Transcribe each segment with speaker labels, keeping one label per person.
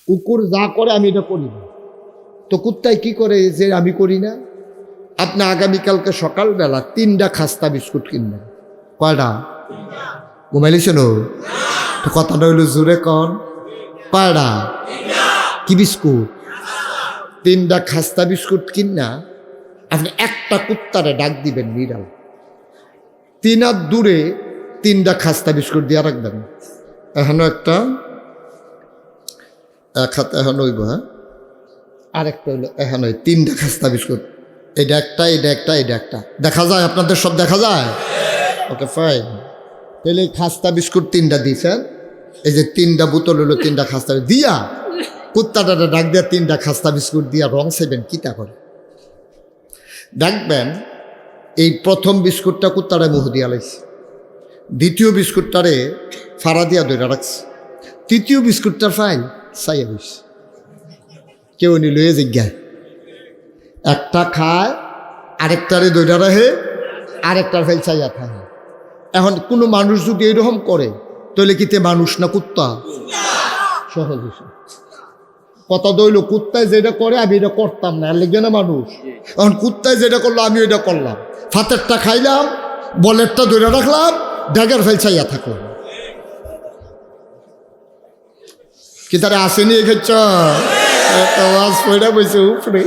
Speaker 1: কুকুর যা করে আমি এটা করি না, তো কুত্তায় কি করে যে আমি করি না? আপনি আগামীকালকে সকালবেলা 3টা খাস্তা বিস্কুট কিনবেন। কয়টা? ঘুমাইলিছেন? তো কথাটা হইল জোরে কন। কয়টা? কি বিস্কুট? 3টা খাস্তা বিস্কুট কিনা আপনি একটা কুত্তারে ডাক দিবেন নিরাল, 3 হাত দূরে 3টা খাস্তা বিস্কুট দিয়ে রাখবেন। এখনো একটা, এক হাত এখন হইব, হ্যাঁ, আরেকটা হইলো এখন ওই 3টা খাস্তা বিস্কুট, এটা একটা, এটা একটা, এটা একটা। দেখা যায় আপনাদের সব দেখা যায়? Okay fine. তাহলে এই খাস্তা বিস্কুট 3টা দিয়েছেন, এই যে 3টা বোতল হলো 3টা খাস্তা দিয়া কুত্তাটা ডাক দিয়া 3টা খাস্তা বিস্কুট দিয়া রং সেবেন কিতা করে দেখবেন। এই প্রথম বিস্কুটটা কুত্তারে মুহ দিয়া লাইছে, দ্বিতীয় বিস্কুটটারে ফাড়া দিয়া ধরে রাখছে, তৃতীয় বিস্কুটটার ফাইল চাইয়া বইছে। কেউ নি লয়ে জিজ্ঞায়, একটা খায়, আরেকটারে ধরে রাখে, আরেকটার ফাইল চাইয়া খায়। এখন কোনো মানুষ যদি এরকম করে তাহলে কিতে মানুষ না কুত্তা? সহজ কথা দইল, কুত্তায় যেটা করে আমি এটা করতাম না, আর লেগে না মানুষ। এখন কুত্তায় যেটা করলো আমি এটা করলাম, ফাতেরটা খাইলাম, বলেরটা ধরে রাখলাম, ড্যাগের ফেল চাইয়া থাকলাম। কি তারা আসেনি এখাচ্ছ বসে উপরে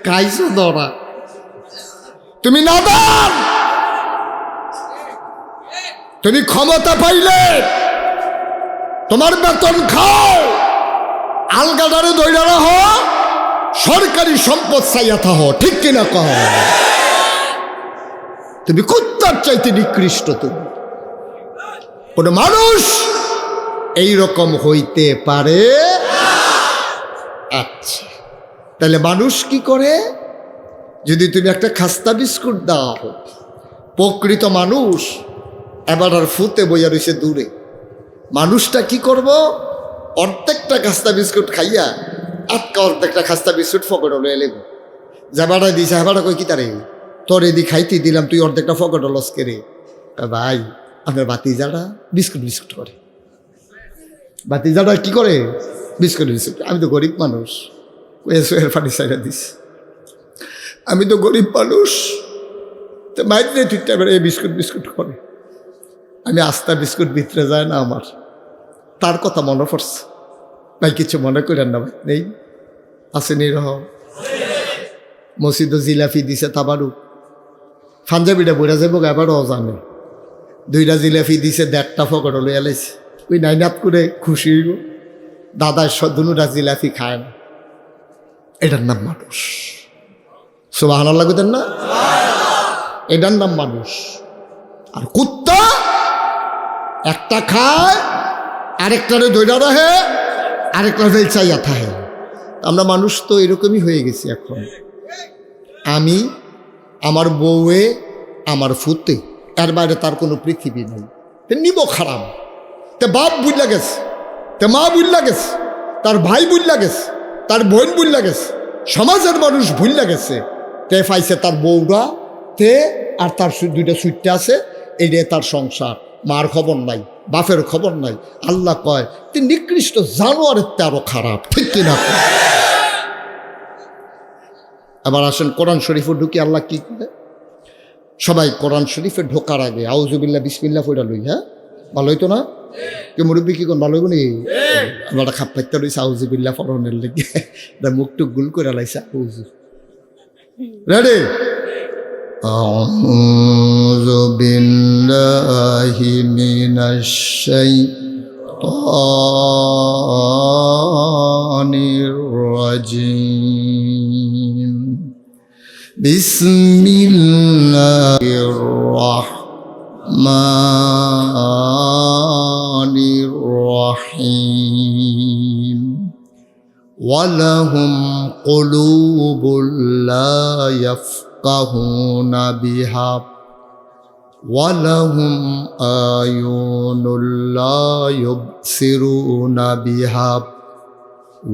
Speaker 1: খাইছো ধরা। তুমি নাদান, তুমি ক্ষমতা পাইলে তোমার বেতন খাও, আলগাদারে দইরা রাহ, সরকারি সম্পদ চাইয়া থাহ, ঠিক কিনা কহ? তুমি কুত্তার চাইতে নিকৃষ্ট। তুমি কোন মানুষ এইরকম হইতে পারে? আচ্ছা, তাহলে মানুষ কি করে? যদি তুমি একটা খাস্তা বিস্কুট দাও, প্রকৃত মানুষ এবার আর ফুতে বইয়া রয়েছে দূরে, মানুষটা কি করব? অর্ধেকটা খাস্তা বিস্কুট খাইয়া আটকা অর্ধেকটা খাস্তা বিস্কুট ফকট হলো এলে যাবাটা দিছে। হেবাটা কই কি তারে তোর এদি খাইতে দিলাম, তুই অর্ধেকটা ফকট লস কে রে? ভাই আপনার বাতিজাটা বিস্কুট বিস্কুট করে, বাতিজাটা কি করে? Biscuit biscuit. আমি তো গরিব মানুষ, এর ফাটি সাইডা দিস, আমি তো গরিব মানুষ, তো মাইতে ঠিক টাইমে এই বিস্কুট বিস্কুট করে। আমি আস্তা বিস্কুট ভিতরে যায় না আমার, তার কথা মনে পড়ছে। ভাই কিছু মনে করেন না ভাই, নেই আসেনি রহম। মসজিদ জিলাপি দিছে তাবারু, পাঞ্জাবিটা বইরা যাবো এবারও জানে, 2টা জিলাপি দিছে, 1.5টা ফকট লইয়া লাইছে। ওই নাইনাত করে খুশি হইব, দাদা 2টা জিলাপি খায় না। এটার নাম মানুষ। সুবহানাল্লাহ কইতেন না? এটার নাম মানুষ। আর কুত্তা একটা খায়, আরেকটারে ধইরা রাখে, আরেকটার ফেল চাইয়া থাকে। আমরা মানুষ তো এরকমই হয়ে গেছি এখন। আমি, আমার বউয়ে, আমার ফুতে, এর বাইরে তার কোনো পৃথিবী নেই। নিব খারাপ, তে বাপ বুঝলা গেছে, তে মা বুঝলা গেছে, তার ভাই বুঝলা গেছে, তার বোন বুঝলা গেছে, সমাজের মানুষ ভুললা গেছে। তে পাইছে তার বউরা, তে আর তার 2টা সুইটটা আছে, এইটাই তার সংসার। মার খবর নাই, বাপের খবর নাই। আল্লাহ কয় তুই নিকৃষ্ট জানোয়ারের তে আরো খারাপ, ঠিক কিনা? আবার আসেন কোরআন শরীফে ঢুকি, আল্লাহ কি করে? সবাই কোরআন শরীফে ঢোকার আগে আউযুবিল্লাহ বিসমিল্লাহ পড়া লই। হ্যাঁ, ভালো হইতো না? কে মুরব্বী কি কোন ভালো হইব নি? আমরা খাপ পাইতে রয়েছে আউযুবিল্লাহ পড়নের লেগে, মুখ টুক গুল করে লাইছে। রেডি? আউযু বিল্লাহি মিনাশ শাইতানির রাজিম। বিসমিল্লাহির রাহমানির রাহিম। ওয়ালাহুম কুলুবুল লা ইয়াফকাহুনা বিহা ওয়ালাহুম আয়ুনুল লা ইউবসিরুনা বিহা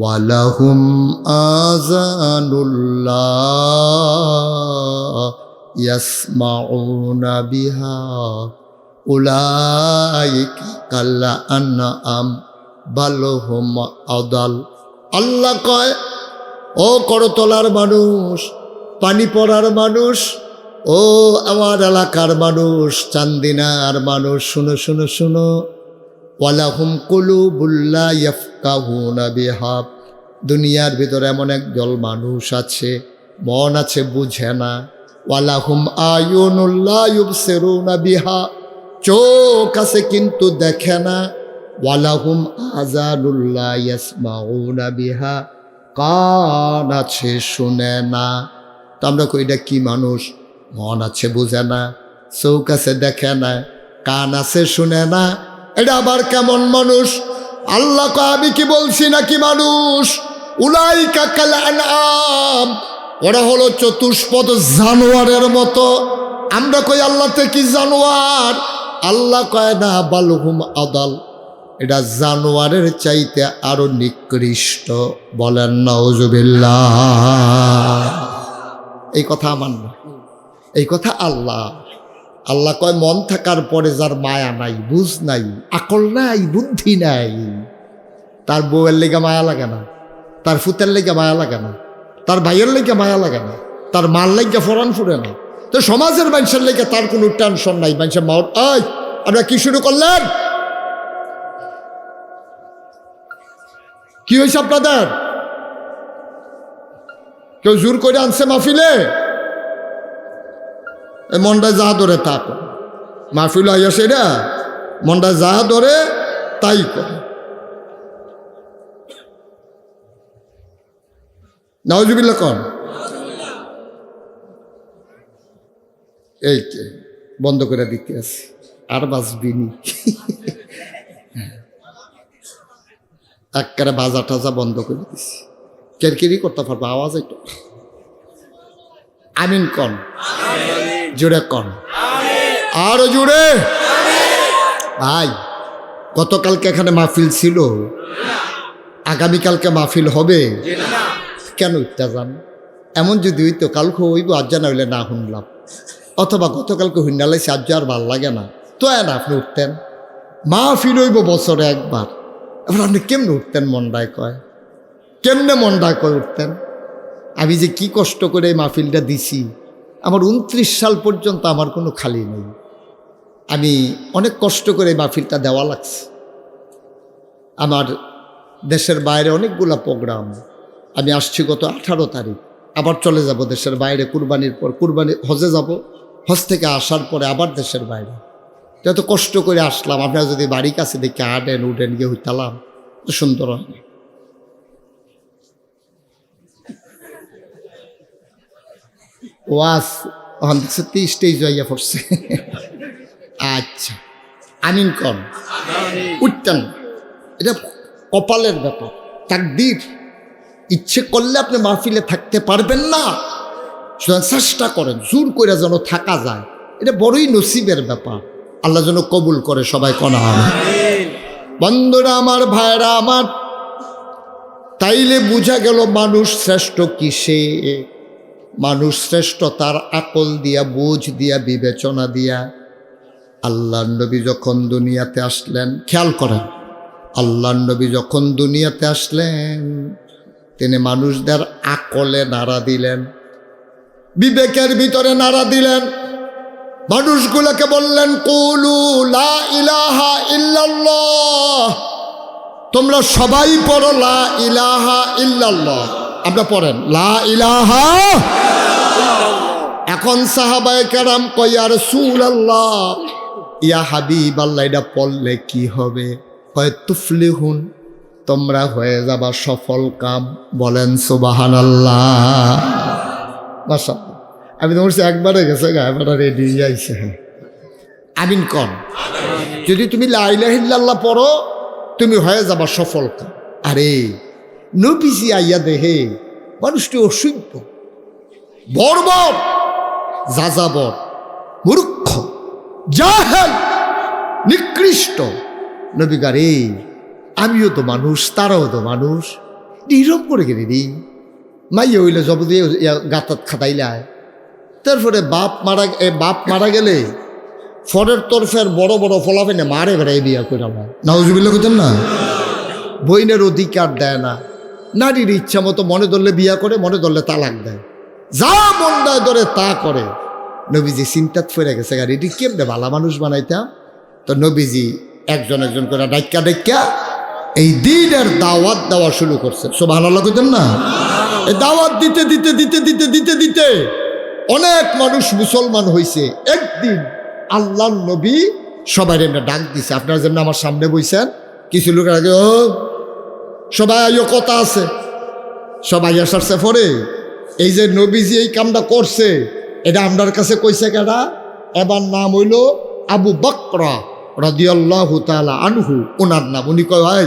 Speaker 1: ওয়ালাহুম আযানুল লা ইয়াসমাউনা বিহা উলাইকা কাল আনআম বাল হুম আদাল। আল্লাহ কয়, ও করতলার মানুষ, পানি পড়ার মানুষ, ও আমার এলাকার মানুষ, চান্দিনার মানুষ, শুনো শুনো শুনো, ওয়ালাহুম কুলুবুল লা ইয়াফকাহুনা বিহা। দুনিয়ার ভিতরে এমন একদল মানুষ আছে, মন আছে বুঝে না। ওয়ালাহুম আয়ুনুল লা ইউবসিরুনা বিহা, চোখ আছে কিন্তু দেখে না। ওয়ালাহুম আযানুল লা ইয়াসমাউনা বিহা, কান আছে শুনে না। তো আমরা কই এটা কি মানুষ? মন আছে বুঝে না, চোখ আছে দেখে না, কান আছে শুনে না, এটা আবার কেমন মানুষ? আল্লাহ কয়, আমি কি বলছি নাকি মানুষ? উলাইকা কাল আনআম, ওরা হলো চতুষ্পদ জানোয়ারের মতো। আমরা কই আল্লাহতে কি জানোয়ার? আল্লাহ কয় না, বালহুম আদাল, এটা জানোয়ারের চাইতে আরো নিকৃষ্ট। বলেন নাউজুবিল্লাহ। এই কথা আমার না, এই কথা আল্লাহ। আল্লাহ কয়, মন থাকার পরে যার মায়া নাই, বুঝ নাই, আকল নাই, বুদ্ধি নাই, তার বউয়ের লেগে মায়া লাগে না, তার ফুতের লেগে মায়া লাগে না, তার ভাইয়ের লেগে মায়া লাগে না, তার মার লেগে ফরান ফুরে না, তো সমাজের মানুষের লেগে তার কোনো টেনশন নাই। মানুষের মাও, এই আমরা কি শুরু করলেন? কি হয়েছে আপনাদের? কেউ জোর করে আনছে মাহফিলে? মনটায় যা ধরে তা করে মাহফিল আইয়া, সেটা মনটায় যা ধরে তাই করে। নাউজুবিল্লাহ কন। এই কে বন্ধ করে দিতে আছে, আর বাঁচবিনি। একেবারে বাজা টাজা বন্ধ করে দিছি, কেরকেরি করতে পারবো, আওয়াজ একটু। আমিন কন, জোরে কন, আরো জোরে। ভাই, গতকালকে এখানে মাহফিল ছিল, আগামীকালকে মাহফিল হবে কেন? উঠতে যান। এমন যদি হইতো কালকে হইব, আজ না হইলে না শুনলাম, অথবা গতকালকে হুন্ডালাইছে আজ আর ভাল লাগে না, তো না আপনি উঠতেন। মাহফিল হইব বছরে একবার, এবার আপনি কেমনে উঠতেন? মনটায় কয়, কেমনে মনটায় কয় উঠতেন? আমি যে কি কষ্ট করে এই মাহফিলটা দিছি, আমার 29 সাল পর্যন্ত আমার কোনো খালি নেই। আমি অনেক কষ্ট করে এই মাহফিলটা দেওয়া লাগছে। আমার দেশের বাইরে অনেকগুলা প্রোগ্রাম, আমি আসছি গত 18 তারিখ, আবার চলে যাব দেশের বাইরে কুরবানির পর। কুরবানি হজে যাব, হজ থেকে আসার পরে আবার দেশের বাইরে। যত কষ্ট করে আসলাম, আপনারা যদি বাড়ির কাছে দেখে আডেন উডেন গিয়ে হইতালাম, তো সুন্দর হয় না। ওয়াজ ওখান থেকে 30 যাইয়া পড়ছে। আচ্ছা, আমিন কন, উঠতেন। এটা কপালের ব্যাপার, তাকদীর। ইচ্ছে করলে আপনি মাহফিলে থাকতে পারবেন না, সুতরাং চেষ্টা করেন জোর করে যেন থাকা যায়। এটা বড়ই নসিবের ব্যাপার, আল্লাহ যেন কবুল করে। সবাই কনা হবে। বন্ধুরা আমার, ভাইরা আমার, তাইলে বুঝা গেল মানুষ শ্রেষ্ঠ কিসে? মানুষ শ্রেষ্ঠ তার আকল দিয়া, বুঝ দিয়া, বিবেচনা দিয়া। আল্লাহর নবী যখন দুনিয়াতে আসলেন, খেয়াল করেন, আল্লাহর নবী যখন দুনিয়াতে আসলেন, তিনি মানুষদের আকলে নাড়া দিলেন, বিবেকের ভিতরে নাড়া দিলেন। মানুষগুলোকে বললেন, কুলু লা ইলাহা ইল্লাল্লাহ, তোমরা সবাই পড়ো লা ইলাহা ইল্লাল্লাহ। আমরা পড়েন লা ইলাহা। এখন সাহাবায়ে কেরাম কয়, ইয়া রাসূলুল্লাহ, ইয়া হাবিবাল্লাহ, এটা পড়লে কি হবে? কয় তুফলিহুন, তোমরা হয়ে যাবা সফল কাম। বলেন সুবহানাল্লাহ। মাশাআল্লাহ। আমি তো বলছি একবারে গেছে গা, এবার রেডি যাইছে। আমিন কন। যদি তুমি লা ইলাহা ইল্লাল্লাহ পড়ো, তুমি হয়ে যাবা সফল কাম। আরে নবীজি আইয়া দেহে মানুষটি অসভ্য, বর্বর, যাযাবর, মূর্খ, জাহেল, নিকৃষ্ট। নবী গারে, আমিও তো মানুষ, তারাও তো মানুষ, নীরব করে গেলি রে। মাইয়া হইলে জব দিয়ে গাতাত খাতাইলায়। তারপরে বাপ মারা গেলে ফরের তরফের বড় বড় ফলাফেনে মারে বেড়াই বিয়া করে। নাউজুবিল্লাহ কইতেন না? বইনের অধিকার দেয় না, নারীর ইচ্ছা মতো মনে ধরলে বিয়া করে, মনে ধরলে তালাক দেয়, যা মন দেয় ধরে তা করে। নবীজি চিন্তাত ফিরে গেছে, আর এটি কেমনে ভালো মানুষ বানাইতাম। তো নবীজি একজন একজন করে ডাক্কা ডাক্কা এই দিনের দাওয়াত দেওয়া শুরু করছে। সুবহানাল্লাহ কইতেন না? এই দাওয়াত দিতে দিতে দিতে দিতে দিতে দিতে অনেক মানুষ মুসলমান হয়েছে। একদিন আল্লাহর নবী সবাই এমনি ডাক দিছে, আপনারা যেমন আমার সামনে বইছেন, কিছু লোকের আগে ও সবাই আইও কথা আছে, সবাই আসারছে পরে এই যে নবীজি এই কামটা করছে এটা আপনার কাছে কইছে কেডা? এবার নাম হইল আবু বকর রাদিয়াল্লাহু তাআলা আনহু, ওনার নাম। উনি কয় ভাই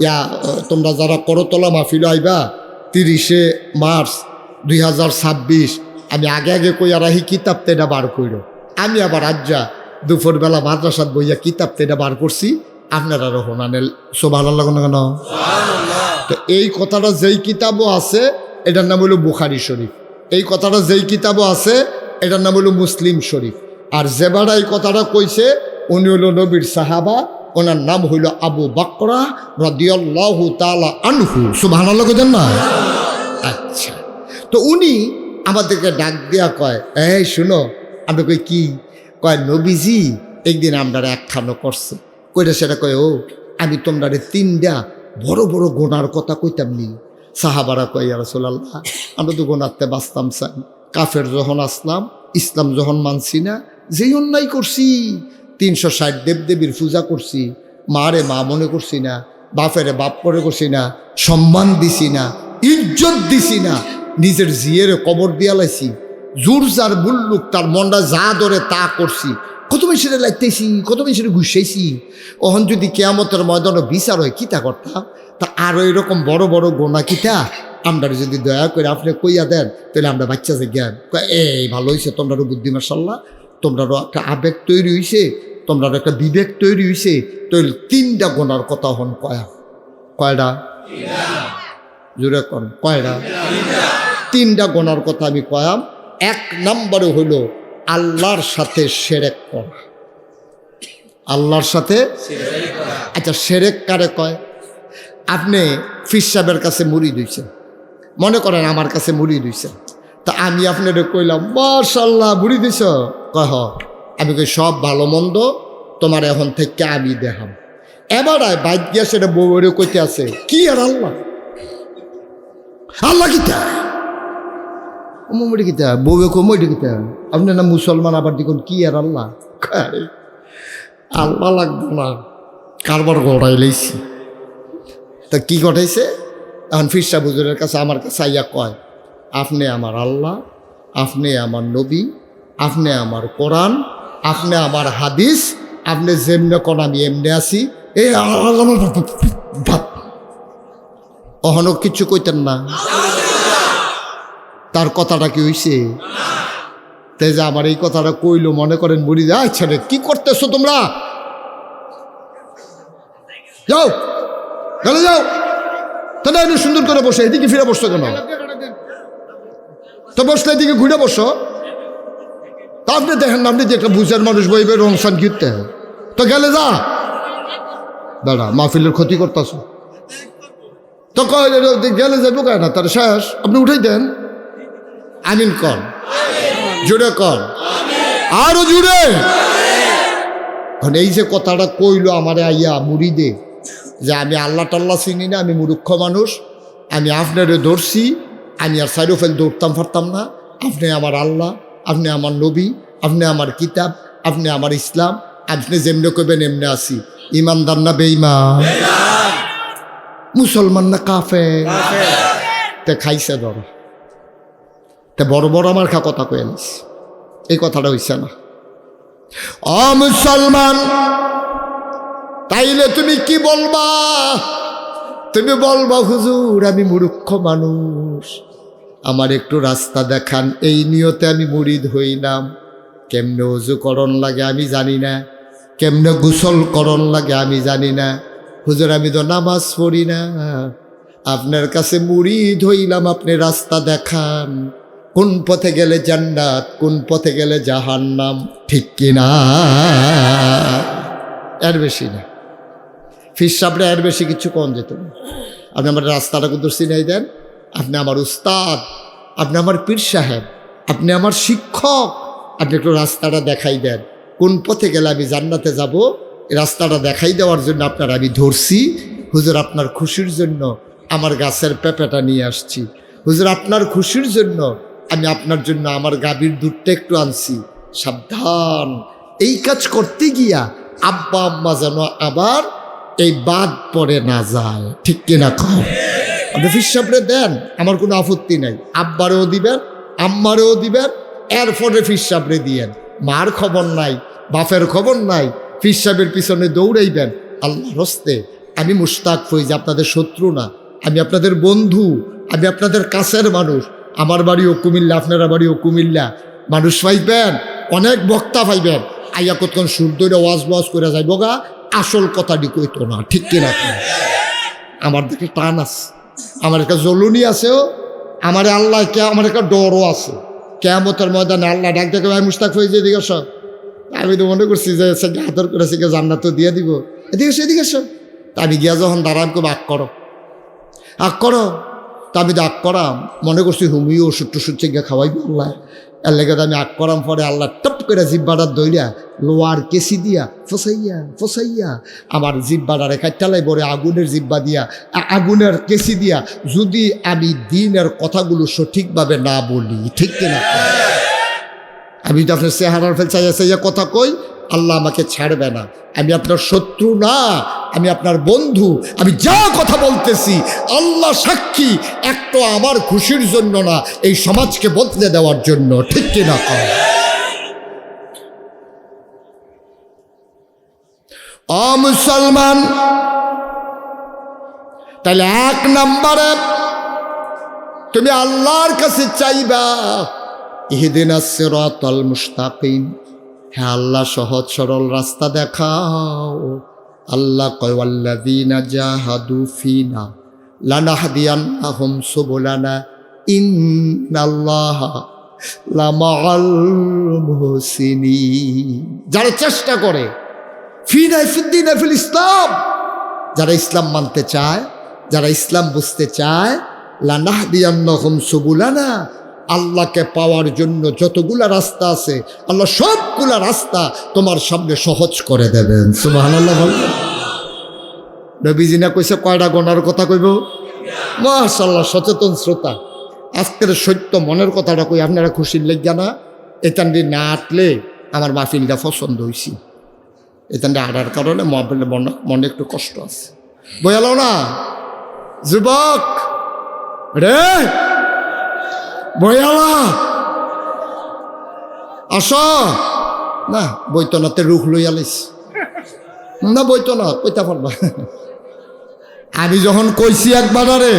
Speaker 1: ইয়া তোমরা যারা করতলা মাহফিল আইবা 30শে মার্চ 2026, আমি আগে আগে কইয়া রাহি কিতাব তেটা বার কইর। আমি আবার আজ্জা দুপুরবেলা মাদ্রাসাত বইয়া কিতাব তেটা বার করছি, আপনারা রহমানের সুবহানাল্লাহ কেন? তো এই কথাটা যেই কিতাবও আছে এটার নাম হলো বুখারী শরীফ, এই কথাটা যেই কিতাবও আছে এটার নাম হলো মুসলিম শরীফ। আর যেবারা এই কথাটা কইছে উনি হলো নবীর সাহাবা, ওনার নাম হইল আবু বকর রাদিয়াল্লাহু তাআলা আনহু। সুবহানাল্লাহ কইতেন না? আচ্ছা, তো উনি আমাদেরকে ডাক দিয়া কয়, এই শুনো। আমরা কই কি? কয় নবীজি একদিন আমরা একখানো করছে। কইটা সেটা কয়, ও আমি তোমরা 3টা বড় বড় গোনার কথা কইতাম নি। সাহাবারা কয়, ইয়া রাসূলুল্লাহ আমরা তো গোনাতে বাঁচতাম চাই, কাফের যখন আসলাম, ইসলাম যখন মানছি না, যেই অন্যায় করছি, 360 দেবদেবীর পূজা করছি, মারে মা মনে করছি না, বাপেরে বাপ করে করছি না, সম্মান দিছি না, ইজ্জত দিছি না, নিজের জিয়ের কবর দিয়া লাইছি, জোর যার বুল্লুক তার মনটা যা ধরে তা করছি, কত মেশিনে লাগতেছি, কত মেশিনে ঘুষাইছি। ওহন যদি কেয়ামতের ময়দানে বিচার হয় কিতা করতাম? তা আরও এরকম বড় বড় গোনা কিতা আমরা যদি দয়া করে আপনি কইয়া দেন তাহলে আমরা বাচ্চা যে জ্ঞান এই ভালো হয়েছে, তোমরারও বুদ্ধি মাশাআল্লাহ, তোমরারও একটা আবেগ তৈরি হয়েছে, তোমরারও একটা বিবেক তৈরি হয়েছে। তো 3টা গোনার কথা হন কয়টা? জোরে কন কয়টা? 3টা গোনার কথা আমি কয়াম। 1 নম্বরে হইল আল্লাহর সাথে শিরক করা। আল্লাহর সাথে, আচ্ছা শিরক কারে কয়? আপনি ফির সাহেবের কাছে মুরিদ হইছেন, মনে করেন আমার কাছে মুরিদ হইছেন, তা আমি আপনার কইলাম মাশাআল্লাহ মুরিদ হইছ, কয় হ। আমি কই সব ভালো মন্দ তোমার এখন থেকে আমি দেখাম। এবার বাইক গিয়া সেটা বউরে কইতে আছে, কি আর আল্লাহ আল্লাহ কিতা মুড়ি কিতা বউয়ে কো মুড়ি কিতা, আপনি না মুসলমান আবার দেখুন কি আর আল্লাহ, আল্লাহ লাগবে না, কারবার গড়াই লাইছি। তা কি ঘটাইছে? এখন ফির সাহেব হুজুরের কাছে আমার কাছে আইয়া কয়, আপনি আমার আল্লাহ, আপনি আমার নবী, আপনি আমার কোরআন, আপনি আমার হাদিস, আপনি যেমনে কোন আমি এমনি আছি। এই অহনো কিছু কইতেন না, তার কথাটা কি হইছে? তাই যে আমার এই কথাটা কইলো, মনে করেন বুড়ি যায়, আচ্ছা রে কি করতেছো তোমরা, যাও গেলে যাও, তাহলে একটু সুন্দর করে বসে, এদিকে ফিরে বসছো কেন? তো বসলে এদিকে ঘুরে বসো। তা আপনি দেখেন না, আপনি যে একটা বুঝের মানুষ বইবে রংসান কিনতে, তো গেলে যা দাঁড়া, মাহফিলের ক্ষতি করতেছ। তো গেলে যাবো কেন? তার শেষ, আপনি উঠেই দেন। আমিন কর, জুড়ে কর, আরো জুড়ে। এই যে কথাটা কইলো আমারে আইয়া মুড়িদে, যে আমি আল্লাহ টাল্লাহ চিনি না, আমি মূর্খ মানুষ, আমি আপনারে ধরছি, আমি আর সাইডোফেল দৌড়তাম পারতাম না, আপনি আমার আল্লাহ, আপনি আমার নবী, আপনি আমার কিতাব, আপনি আমার ইসলাম, আপনি যেমনে কইবেন এমনি আসি। ইমানদার না বেঈমান? মুসলমান না কাফের? তে খাইছে ধর, তে বড় বড় আমার কথা কয়ে নিস, এই কথাটা হইছে না। ও মুসলমান, তাইলে তুমি কি বলবা? তুমি বলবা হুজুর আমি মূর্খ মানুষ, আমার একটু রাস্তা দেখান, এই নিয়তে আমি মুরিদ হইলাম। কেমনে ওযু করণ লাগে আমি জানি না, কেমনে গোসল করণ লাগে আমি জানি না, হুজুর আমি তো নামাজ পড়ি না, আপনার কাছে মুরিদ হইলাম, আপনি রাস্তা দেখান, কোন পথে গেলে জান্নাত, কোন পথে গেলে জাহান্নাম, ঠিক কিনা? এর বেশি না। ফির সাহেবরা এর বেশি কিছু কম যেত না। আপনি আমার রাস্তাটা কিন্তু চিনাই দেন, আপনি আমার উস্তাদ, আপনি আমার পীর সাহেব, আপনি আমার শিক্ষক, আপনি একটু রাস্তাটা দেখাই দেন, কোন পথে গেলে আমি জান্নাতে যাব, এই রাস্তাটা দেখাই দেওয়ার জন্য আপনার আমি ধরছি। হুজুর আপনার খুশির জন্য আমার গাছের পেঁপেটা নিয়ে আসছি, হুজুর আপনার খুশির জন্য আমি আপনার জন্য আমার গাভীর দুধটা একটু আনছি। সাবধান, এই কাজ করতে গিয়া আব্বা আম্মা যেন আবার এই বাদ পড়ে না যায়, ঠিক কিনা কম? আপনি ফির সাহেবরে দেন, আমার কোনো আপত্তি নাই, আব্বারেও দিবেন, আম্মারেও দিবেন, এরপরে ফির সাহেবরে দিয়েন। মার খবর নাই, বাপের খবর নাই, ফির সাহেবের পিছনে দৌড়াইবেন। আল্লাহর হস্তে আমি মুশতাক ফৈজ, আপনাদের শত্রু না, আমি আপনাদের বন্ধু, আমি আপনাদের কাছের মানুষ। আমার বাড়িও কুমিল্লা, আপনারা বাড়িও কুমিল্লা। মানুষ পাইবেন, অনেক বক্তা পাইবেন, আইয়া কতক্ষণ সুর দইরা ওয়াজ করে যাইব গা, আসল কথাটি কইতো না, ঠিক কিনা? আমার দিকে টান আছে, আমার একটা জ্বলুনি আছেও, আমার আল্লাহ কে, আমার একটা ডরও আছে। কেয়ামতের ময়দানে আল্লাহ ডাক দেখে, ভাই মুশতাক ফৈজ এদিকে এসো। আমি তো মনে করছি যে সে হাতর করেছে কে জান্নাত তো দিয়ে দিব, এদিকে এসো, এদিকে এসো। তা আমি গিয়া যখন দাঁড়াম, কেউ আগ করো, আগ করো। তা আমি তো আগ করাম, মনে করছি হুমিও ওষুধ টুষুধ চেয়ে খাওয়াইবো আল্লাহ। এর লেগে আমি আগ করাম, পরে আল্লাহ টপ করে জিব্বাটার দইরা লোয়ার কেসি দিয়া ফসাইয়া আমার জিব্বাটারে কাটালাই বলে আগুনের জিব্বা দিয়া, আগুনের কেসি দিয়া, যদি আমি দিনের কথাগুলো সঠিকভাবে না বলি, ঠিক কিনা? আমি তো আপনার চেহারার ফেল চাইয়া কথা কই, আল্লাহ আমাকে ছাড়বে না। আমি আপনার শত্রু না, আমি আপনার বন্ধু। আমি যা কথা বলতেছি আল্লাহ সাক্ষী, একটা আমার খুশির জন্য না, এই সমাজকে বদলে দেওয়ার জন্য, ঠিক কিনা? ও মুসলমান, তাহলে এক নম্বরে তুমি আল্লাহর কাছে চাইবা ইহদিনাস সিরাতাল মুস্তাকিম, হ্যাঁ আল্লাহ সহজ সরল রাস্তা দেখাও। আল্লাহ কয় ওয়াল্লাযীনা জাহাদু ফিনা লানাহদিয়ান্নাহুম সুবুলানা ইন্নাল্লাহা লামাআল মুহসিনিন। যারা চেষ্টা করে ফিনা ফিদ্দিনা ফিল ইসলাম, যারা ইসলাম মানতে চায়, যারা ইসলাম বুঝতে চায়, লানাহদিয়ান্নাহুম সুবুলানা, আল্লাহকে পাওয়ার জন্য যতগুলা রাস্তা আছে আল্লাহ সবগুলা রাস্তা তোমার সামনে সহজ করে দেবেন। সুবহানাল্লাহ বলবেন। নবীজি না কইছে কয়টা গোনার কথা কইব? মাশাআল্লাহ, সচেতন শ্রোতা, আজকের সত্য মনের কথাটা কই, আপনারা খুশির লেগা না? এতান্ডি না আটলে আমার মাহফিলটা পছন্দ হয়েছি, এতান্ডি আড়ার কারণে মাহফিলের মনে একটু কষ্ট আছে। বয়ালো না যুবক রে, বয়ালা আস না, বৈতনাতে রুখ লইয়া লাইস না, বৈতনা কইতা পারবা। আমি যখন কইছি একবার আরে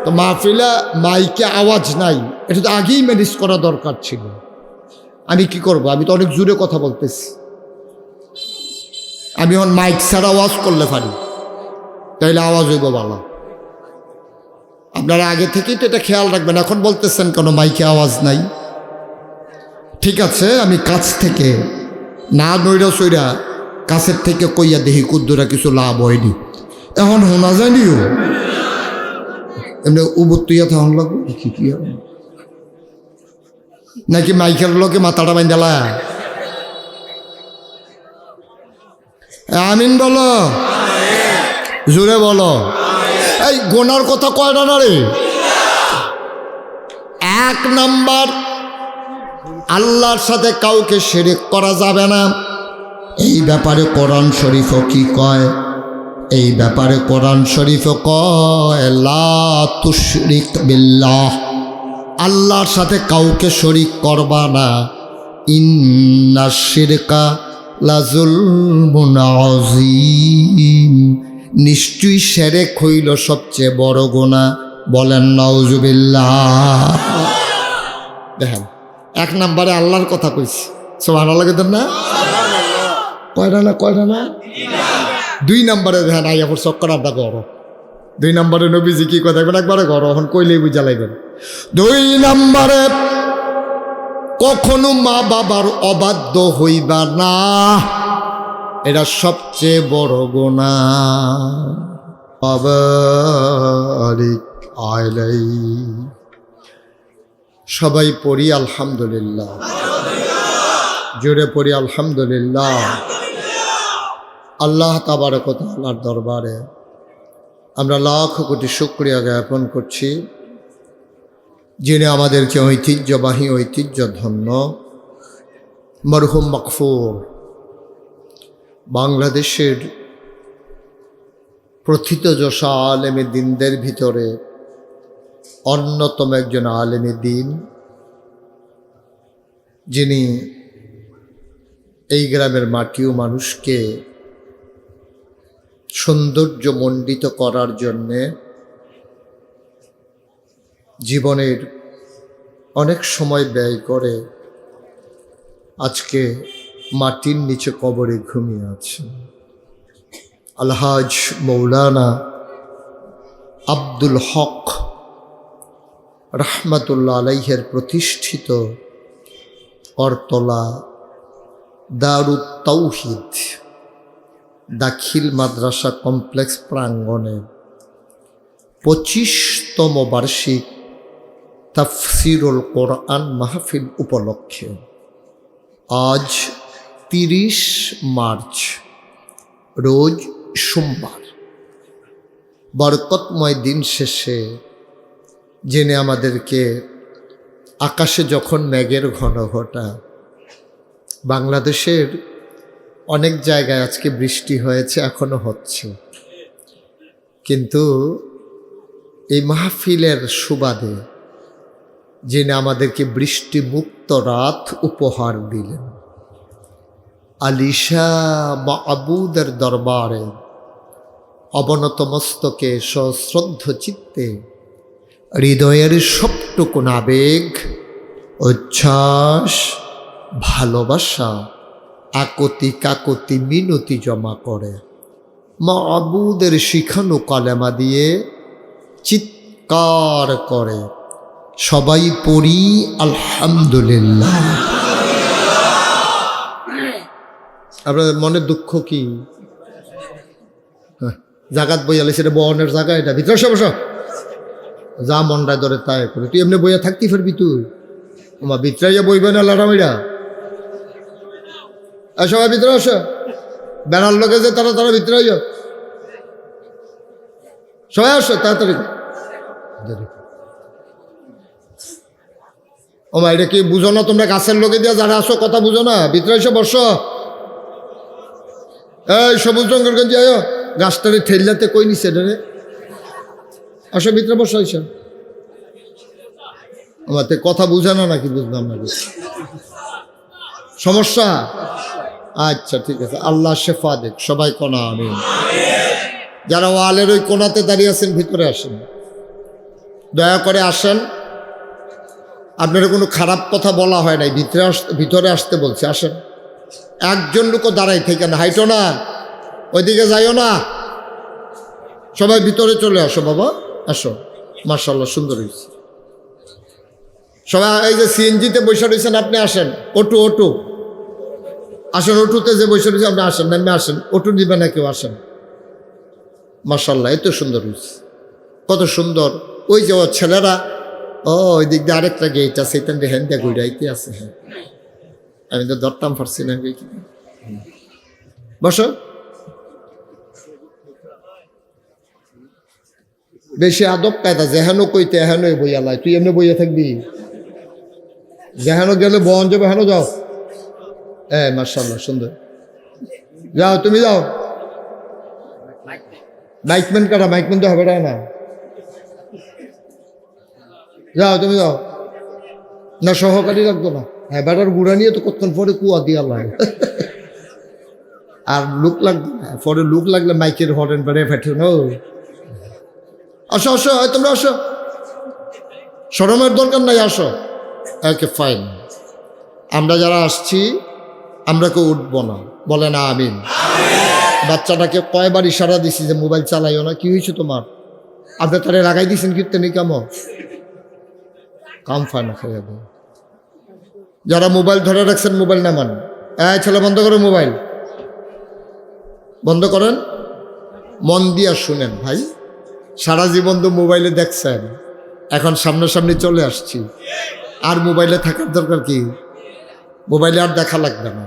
Speaker 1: তো মাহফিলা মাইকে আওয়াজ নাই, এটা তো আগেই ম্যানেজ করা দরকার ছিল। আমি কি করব, আমি তো অনেক জোরে কথা বলতেছি, আমি এখন মাইক ছাড়া আওয়াজ করলে পারি, তাইলে আওয়াজ হইব ভালো। আপনারা আগে থেকেই তো এটা খেয়াল রাখবেন, এখন বলতেছেন কেন মাইকে আওয়াজ নাই? ঠিক আছে, আমি কাছ থেকে না নইরা সইরা কাছের থেকে কইয়া দেখি কুদ্দুরা কিছু লাভ হয়নি, এখন শোনা যায়নিও, এমনি উবুত্তুইয়া তখন লাগবো কি হবে নাকি মাইকের লোকে মাথাটা বাঁধালা? আমিন বলো, জোরে বলো। এই গোনার কথা কয়টা না রে? এক নাম্বার, আল্লাহর সাথে কাউকে শিরক করা যাবে না। এই ব্যাপারে কোরআন শরীফও কি কয়? এই ব্যাপারে কোরআন শরীফও কয় লা তুশরিক বিল্লাহ, আল্লাহর সাথে কাউকে শরীক করবা না। ইন্নাশ শিরকা লাযুলমুন আযীম, নিশ্চয়ই শিরক হইল সবচেয়ে বড় গুনাহ। বলেন নাউজুবিল্লাহ। দেখেন, এক নম্বরে আল্লাহর কথা কইছি, সুবহানাল্লাহ কইতেন না? কয়টা না? দুই নম্বরে দেখেন আইয়া পর চক্কর আড্ডা করো। দুই নম্বরে নবীজি কি কথা বলেন একবারে ঘর এখন কইলেই বুঝা লাগবেন। দুই নম্বরে কখনো মা বাবার অবাধ্য হইবা না। এটা সবচেয়ে বড় গুনাহ। বাবারিক আলাই, সবাই পড়ি আলহামদুলিল্লাহ, জোরে পড়ি আলহামদুলিল্লাহ। আল্লাহ তাবারক ওয়া তাআলার দরবারে আমরা লাখ কোটি শুকরিয়া জ্ঞাপন করছি, যিনি আমাদেরকে ঐতিহ্যধন্য মরহুম মাকফুর, বাংলাদেশের প্রথিতযশা আলেমে দ্বীনদের ভিতরে অন্যতম একজন আলেমে দ্বীন, যিনি এই গ্রামের মাটি ও মানুষকে সৌন্দর্যমণ্ডিত করার জন্যে জীবনের অনেক সময় ব্যয় করে আজকে মাটির নিচে কবরে ঘুমিয়ে আছেন। আলহাজ মৌলানা আব্দুল হক রহমতুল্লাহ আলাইহের প্রতিষ্ঠিত করতলা দারুত তাওহীদ দাখিল মাদ্রাসা কমপ্লেক্স প্রাঙ্গণে 25তম বার্ষিক তাফসিরুল কোরআন মাহফিল উপলক্ষে আজ 30 মার্চ রোজ সোমবার বরকতময় দিন শেষে জেনে আমাদেরকে আকাশে যখন মেঘের ঘনঘটা, বাংলাদেশের অনেক জায়গায় আজকে বৃষ্টি হয়েছে, এখনো হচ্ছে, কিন্তু এই মাহফিলের সুবাদে যিনি আমাদেরকে বৃষ্টি মুক্ত রাত উপহার দিলেন, আলিশা মাবুদের দরবারে অবনত মস্তকে সশ্রদ্ধ চিত্তে হৃদয়ের সবটুকুন আবেগ, উচ্ছ্বাস, ভালোবাসা, আকতি কাকতি মিনতি জমা করে মাবুদের শিখানো কালেমা দিয়ে চিৎকার করে সবাই পড়ি আলহামদুলিল্লাহ। আপনাদের মনে দুঃখ কি? জাগাত বইয়ালে সেটা বহনের জায়গা, এটা ভিতরে সব যা মনটায় ধরে তাই করে। তুই এমনি বইয়া থাকতে পারবি? তুই আমার ভিতরাইয়া বইবে না লাড়ামিরা। সবাই ভিতরে আসো, বেড়ার লোকে যে তারা ভিতরে যাও, সবাই আসো তাড়াতাড়ি। ও মা, এটা কি বুঝো না তোমরা? গাছের লোকে দিয়া যারা আসো কথা বুঝো না? ভিতরে এসে বসো। এই সবুজ রঙের গঞ্জি আয়ো, গাছটারে ঠেললাতে কই নিছে রে? আসো ভিতরে বসো। এসো আমার কথা বুঝে না নাকি? বুঝলাম না সমস্যা। আচ্ছা ঠিক আছে, আল্লাহ শেফা দেখ। সবাই কোনা আমিন। যারা ওয়ালের ওই কোনাতে দাঁড়িয়ে আছেন ভিতরে আসেন, দয়া করে আসেন। আপনারা কোনো খারাপ কথা বলা হয় নাই, ভিতরে আসতে বলছে, আসেন। একজন লোকও দাঁড়াই থেকে না, হাইটো না, ওইদিকে যাইও না, সবাই ভিতরে চলে আসো বাবা, আসো। মাশাআল্লাহ, সুন্দর হয়েছে। সবাই এই যে সিএনজিতে বসে রয়েছেন, আপনি আসেন। অটো আসেন, অটোতে যে বসে রয়েছে আপনি আসেন, নামে আসেন। অটো দিবে না কেউ, আসেন। মাশাআল্লাহ, এত সুন্দর হয়েছে, কত সুন্দর। ওই যে ছেলেরা, ওই দিক দিয়ে আরেকটা গেট আছে, এটা হ্যান্ড দিয়ে ঘুরাইতে আছে। হ্যাঁ, আমি তো ধরতাম পারছি না। বসো। বেশি আদব কায়দা, যেহেন কইতে এহেনই বইয়া লাই। তুই এমনি বইয়া থাকবি? যেহেন গেলে বন যাবে, হেন যাও। মাশাআল্লাহ, সুন্দর। যাও, তুমি যাও। মাইকম্যান কাটা? মাইকম্যান তো হবে না। যাও, তুমি যাও না, সহকারী লাগতো না। হ্যাঁ, বেটার গুড়া নিয়ে তো কতক্ষণ পরে কুয়া দিয়া লাগে। আর লুক লাগবে পরে, লুক লাগলে মাইকের হরেন বেড়ে ফেটে। আসো আসো, তোমরা আসো, শরমের দরকার নাই, আসো। ওকে, ফাইন। আমরা যারা আসছি আমরা কেউ উঠবো না, বলে না আমিন। বাচ্চাটাকে কয়বার ইশারা দিছি যে মোবাইল চালাইও না। কি হয়েছে তোমার? আপনি তারে লাগাই দিয়েছেন কীর্তনি কেমন কাম ফায় না খেয়ে। যারা মোবাইল ধরে রাখছেন মোবাইল নামান। ছেলে বন্ধ করো মোবাইল। বন্ধ করেন, মন দিয়া শুনেন ভাই। সারা জীবন তো মোবাইলে দেখছেন, এখন সামনাসামনি চলে আসছি, আর মোবাইলে থাকার দরকার কি? মোবাইলে আর দেখা লাগবে না।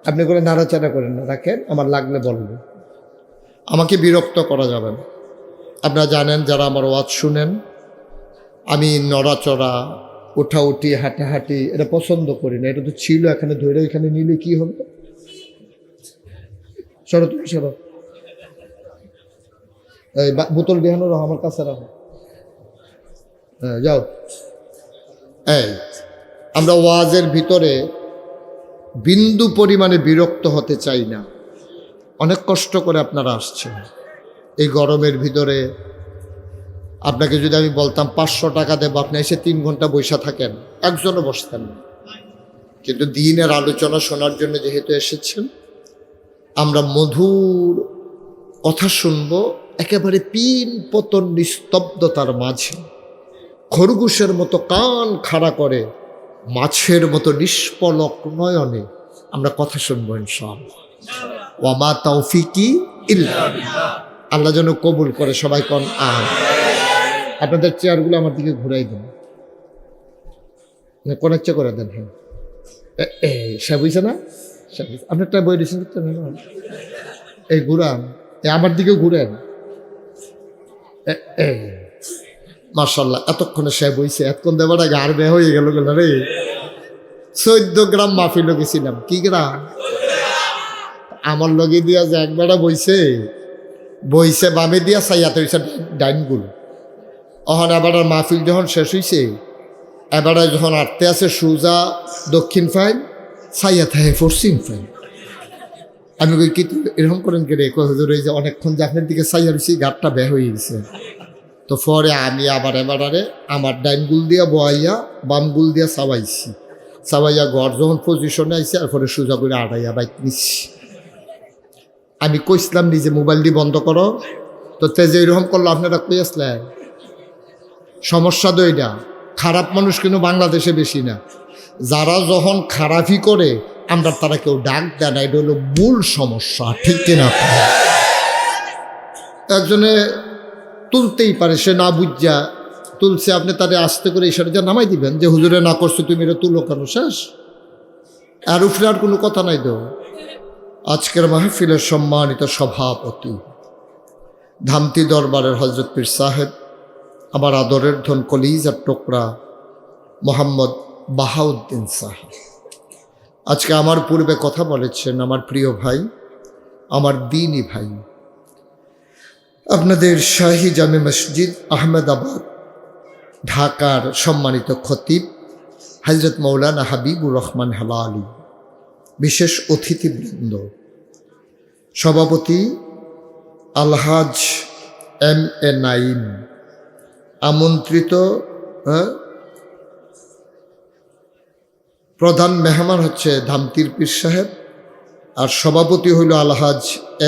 Speaker 1: আপনি করে নাড়াচাড়া করেন না, রাখেন, আমার লাগলে বলবো, আমাকে বিরক্ত করা যাবে না। আপনারা জানেন যারা আমার ওয়াজ শুনেন, আমি নড়াচড়া, ওঠাউঠি, হাঁটাহাঁটি এটা পছন্দ করি না। এটা তো ছিল, এখানে ধরে এখানে নিলে কি হবে? সরো তুমি, সরো। এই বোতল বিহানো রাখো, আমার কাছে রাখো। হ্যাঁ, যাও। এই আমরা ওয়াজের ভিতরে বিন্দু পরিমাণে বিরক্ত হতে চাই না। অনেক কষ্ট করে আপনারা আসছেন এই গরমের ভিতরে। আপনাকে যদি আমি বলতাম 500 টাকা দেবো, আপনি এসে 3 ঘন্টা বসে থাকেন, একজনও বসতেন না। কিন্তু দিনের আলোচনা শোনার জন্য যেহেতু এসেছেন, আমরা মধুর কথা শুনবো একেবারে পিন পতন নিস্তব্ধতার মাঝে। খরগোশের মতো কান খাড়া করে, মাছের মতো নিষ্পলক নয়নে আমরা কথা শুনবো ইনশাআল্লাহ। ওয়া মা তাওফিকি ইল্লা বিল্লাহ। আল্লাহ যেন কবুল করে, সবাই কোন আমিন। আপনাদের চেয়ারগুলো আমার দিকে ঘুরাই দেন, কোনাচ্চা করে দেন। হ্যাঁ, সে বুঝছে না, আপনারটা বই দিয়েছেন, এই ঘুরান, আমার দিকে ঘুরেন। মাশাআল্লাহ, এতক্ষণে সে বইছে, এতক্ষণ দেবার আগে আর বে হয়ে গেল রে। 14 গ্রাম মাফি লগেছিলাম। কি গ্রাম? আমার লগে দিয়া যে একবারটা বইছে বামে দিয়া চাইয়াতে হয়েছে ডাইনগুলো। অহন এবার মাহফিল যখন শেষ হয়েছে, এবারে যখন আটতে আছে সোজা দক্ষিণ ফাইন, চাইয়া থাকে পশ্চিম ফাইন। আমি কই কি এরকম করেন কে রে? হুজুর এই যে অনেকক্ষণ যে আপনার দিকে চাইয়া রয়েছি, ঘাটটা বে হয়ে গেছে। তো পরে আমি আবার এবারে আমার ডাইনগুল দিয়া বয়াইয়া বামগুল দিয়া চাবাইয়া ঘর যখন পজিশনে আইসি, আর পরে সোজা করে আড়াইয়া বাইক নিচ্ছি। আমি কইসলাম নিজে মোবাইল দিয়ে বন্ধ করো, তো তেজে এরকম করলো। আপনারা কই আসলেন? সমস্যা তো এটা। খারাপ মানুষ কিন্তু বাংলাদেশে বেশি না। যারা যখন খারাপই করে আমরা তারা কেউ ডাক দেয় না, এটা হলো মূল সমস্যা, ঠিক কিনা? একজনে তুলতেই পারে, সে না বুঝা তুলছে, আপনি তারে আস্তে করে ইশারা যা নামাই দিবেন যে হুজুরে না করছে, তুমি এটা তুলো কেন, শেষ। আর উফরে আর কোনো কথা নাই তো। আজকের মাহফিলের সম্মানিত সভাপতি, ধামতি দরবারের হজরত পীর সাহেব, আমার আদরের ধন কলিজার টুকরা মোহাম্মদ বাহাউদ্দিন সাহেব, আজকে আমার পূর্বে কথা বলেছেন। আমার প্রিয় ভাই, আমার দ্বীনি ভাই, আপনাদের শাহী জামে মসজিদ আহমেদাবাদ ঢাকার সম্মানিত খতিব হযরত মৌলানা হাবিবুর রহমান হেলালি, বিশেষ অতিথিবৃন্দ, সভাপতি আলহাজ MA নাইম, আমন্ত্রিত প্রধান মেহমান হচ্ছে ধামতির পীর সাহেব, আর সভাপতি হইল আলহাজ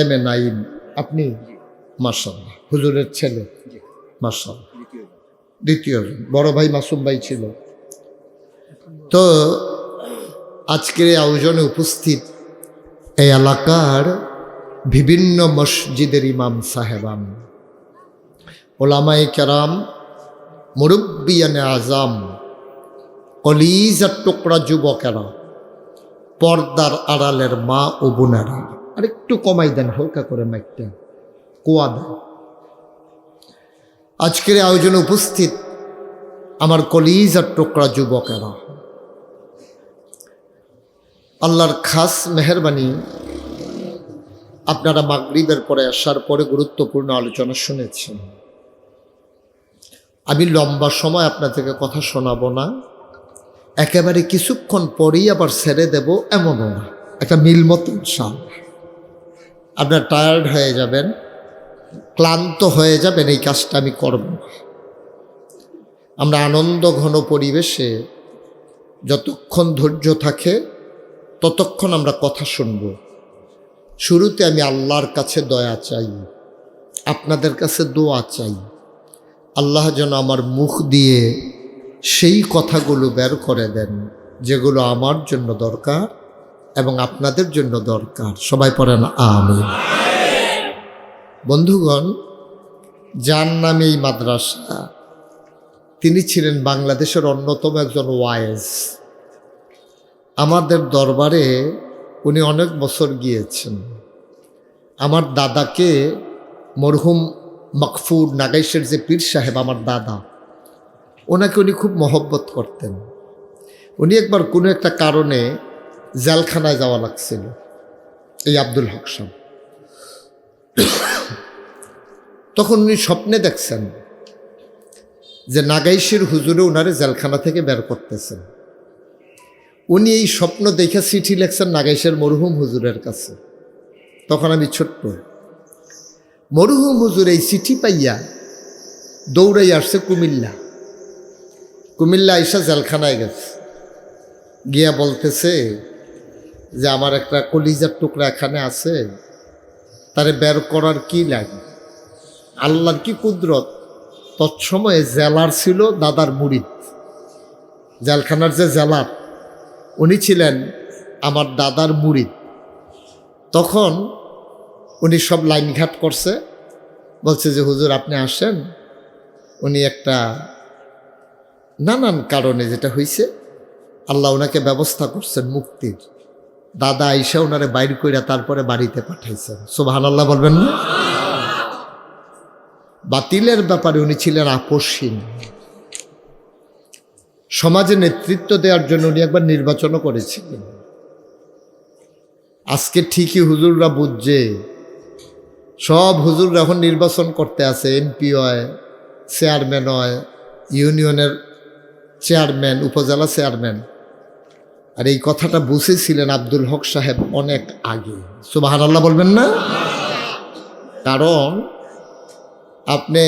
Speaker 1: MA নাইম। আপনি মাশাআল্লাহ হুজুরের ছেলে, মাশাআল্লাহ। দ্বিতীয় বড় ভাই মাসুম ভাই ছিল। তো আজকের এই আয়োজনে উপস্থিত এই এলাকার বিভিন্ন মসজিদের ইমাম সাহেবান, ওলামায়ে কেরাম, মুরব্বিয়ানে আজাম, কলিজার টুকরা যুবকেরা, পর্দার আড়ালের মা ও বোনেরা, আর একটু কমাই দেন হালকা করে মাইকটা, কোয়া দেন। আজকের আয়োজনে উপস্থিত আমার কলিজার টুকরা যুবকেরা, আল্লাহর খাস মেহেরবানি, আপনারা মাগরিবের পরে আসার পরে গুরুত্বপূর্ণ আলোচনা শুনেছেন। আমি লম্বা সময় আপনাদেরকে কথা শোনাবো না, একেবারে কিছুক্ষণ পরেই আবার ছেড়ে দেব এমনও না, একটা মিল মতন ইনশাআল্লাহ। আপনারা টায়ার্ড হয়ে যাবেন, ক্লান্ত হয়ে যাবেন, এই কাজটা আমি করব না। আমরা আনন্দ ঘন পরিবেশে যতক্ষণ ধৈর্য থাকে ততক্ষণ আমরা কথা শুনব। শুরুতে আমি আল্লাহর কাছে দয়া চাই, আপনাদের কাছে দোয়া চাই, আল্লাহ যেন আমার মুখ দিয়ে সেই কথাগুলো বের করে দেন যেগুলো আমার জন্য দরকার, এবং আপনাদের জন্য দরকার। সবাই পড়েন আমিন। বন্ধুগণ, যার নামে এই মাদ্রাসা, তিনি ছিলেন বাংলাদেশের অন্যতম একজন ওয়াইজ। আমাদের দরবারে উনি অনেক বছর গিয়েছেন। আমার দাদাকে মরহুম মকফুর নাগাইশের যে পীর সাহেব, আমার দাদা, ওনাকে উনি খুব মহব্বত করতেন। উনি একবার কোনো একটা কারণে জেলখানায় যাওয়া লাগছিল, এই আব্দুল হক সাহেব। তখন উনি স্বপ্নে দেখছেন যে নাগাইশের হুজুরে ওনারে জেলখানা থেকে বের করতেছেন। উনি এই স্বপ্ন দেখে চিঠি লেখছেন নাগাইশের মরহুম হুজুরের কাছে। তখন আমি ছোট্ট। মরহুম হুজুর এই চিঠি পাইয়া দৌড়াই আসছে কুমিল্লা। কুমিল্লা আইসা জেলখানায় গেছে, গিয়া বলতেছে যে আমার একটা কলিজার টুকরা এখানে আছে, তারে বের করার কি লাগে? আল্লাহর কি কুদরত, তৎসময়ে জেলার ছিল দাদার মুরিদ। জেলখানার যে জেলার, উনি ছিলেন আমার দাদার মুরিদ। তখন উনি সব লাইনঘাট করছে, বলছে যে হুজুর আপনি আসেন। উনি একটা নানান কারণে যেটা হয়েছে, আল্লাহ ওনাকে ব্যবস্থা করছেন মুক্তির। দাদা আইসা ওনারে বাইর কইরা তারপরে বাড়িতে পাঠাইছেন। সুবহানাল্লাহ বলবেন না? বাতিলের ব্যাপারে উনি ছিলেন আপসহীন। সমাজে নেতৃত্ব দেওয়ার জন্য উনি একবার নির্বাচনও করেছিলেন। আজকে ঠিকই হুজুররা বুঝছে, সব হুজুররা এখন নির্বাচন করতে আছে, এমপি হয়, চেয়ারম্যান হয়, ইউনিয়নের চেয়ারম্যান, উপজেলা চেয়ারম্যান। আর এই কথাটা বুঝেছিলেন আব্দুল হক সাহেব অনেক আগে। সুবহানাল্লাহ বলবেন না? কারণ আপনি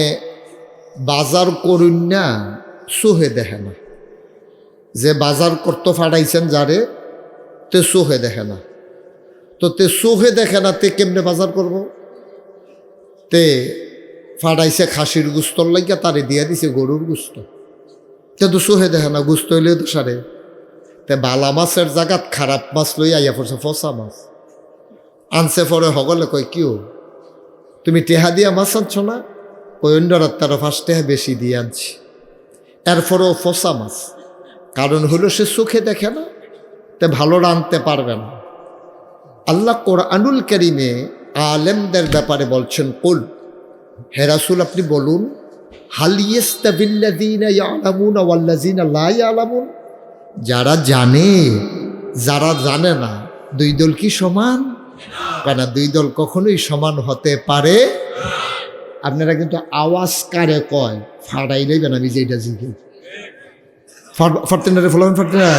Speaker 1: বাজার করুন না, সোহে দেখে না। যে বাজার করতে ফাটাইছেন যারে, তে সোহে দেখে না। তো তে সোহে দেখে না, তে কেমনে বাজার করব? তে ফাটাইছে খাসির গুস্তর লাগিয়া, তারে দিয়া দিছে গরুর গুস্ত। তে তো সোহে দেখে না, গুস্ত হইলে তো সারে। তে বালা মাছের জায়গাত খারাপ মাছ লই আইয়া পড়ছে ফসা মাছ। আনছে পরে হগলে কয় কিও তুমি টেহা দিয়া মাছ আনছ না? ওই অন্যরাত তারা 5 টাকা বেশি দিয়ে আনছি। এরপরেও ফসা মাছ। কারণ হলো সে চোখে দেখে না, তে ভালো রাঁধতে পারবে না। আল্লাহ কোরআনুল কারীমে আলেমদের ব্যাপারে বলছেন, কুল হে রাসূল আপনি বলুন, হাল ইয়াস্তাবিল্লাযীনা ইয়ালামুনা ওয়াল্লাযীনা লা ইয়ালামুন, যারা জানে যারা জানে না, দুই দল কি সমান? কেন দুই দল কখনোই সমান হতে পারে। আপনারা কিন্তু আওয়াজ কারে কয় ফাড়াই নেবেন, আমি যেটা জিজ্ঞে ফাটতেন রে ফলাবেন ফাটতে না।